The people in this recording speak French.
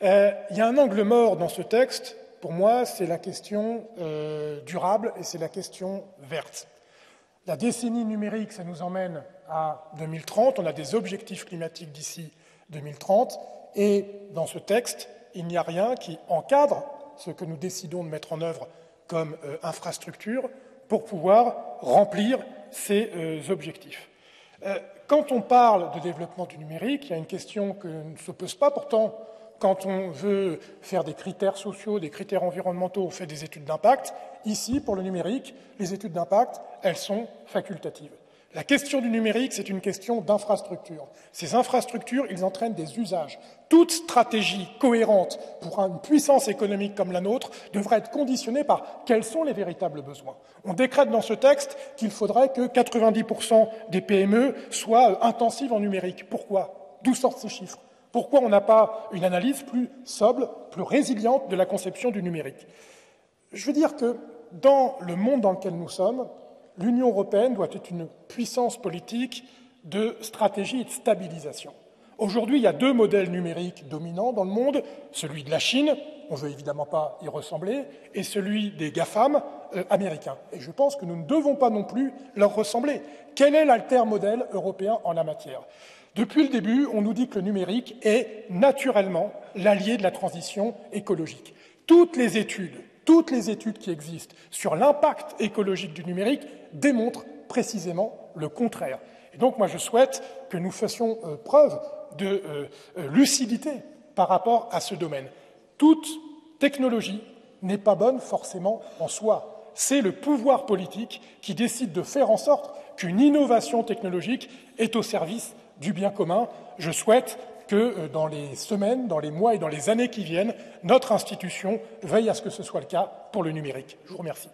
Il y a un angle mort dans ce texte, pour moi, c'est la question durable et c'est la question verte. La décennie numérique, ça nous emmène à 2030, on a des objectifs climatiques d'ici 2030, et dans ce texte, il n'y a rien qui encadre ce que nous décidons de mettre en œuvre comme infrastructure pour pouvoir remplir ces objectifs. Quand on parle de développement du numérique, il y a une question que ne se pose pas, pourtant, quand on veut faire des critères sociaux, des critères environnementaux, on fait des études d'impact. Ici, pour le numérique, les études d'impact, elles sont facultatives. La question du numérique, c'est une question d'infrastructure. Ces infrastructures, ils entraînent des usages. Toute stratégie cohérente pour une puissance économique comme la nôtre devrait être conditionnée par quels sont les véritables besoins. On décrète dans ce texte qu'il faudrait que 90% des PME soient intensives en numérique. Pourquoi? D'où sortent ces chiffres? Pourquoi on n'a pas une analyse plus sobre, plus résiliente de la conception du numérique? Je veux dire que dans le monde dans lequel nous sommes, l'Union européenne doit être une puissance politique de stratégie et de stabilisation. Aujourd'hui, il y a deux modèles numériques dominants dans le monde, celui de la Chine, on ne veut évidemment pas y ressembler, et celui des GAFAM américains. Et je pense que nous ne devons pas non plus leur ressembler. Quel est l'alter-modèle européen en la matière? Depuis le début, on nous dit que le numérique est naturellement l'allié de la transition écologique. Toutes les études qui existent sur l'impact écologique du numérique démontrent précisément le contraire. Et donc, moi, je souhaite que nous fassions preuve de lucidité par rapport à ce domaine. Toute technologie n'est pas bonne forcément en soi. C'est le pouvoir politique qui décide de faire en sorte qu'une innovation technologique est au service du bien commun. Je souhaite que dans les semaines, dans les mois et dans les années qui viennent, notre institution veille à ce que ce soit le cas pour le numérique. Je vous remercie.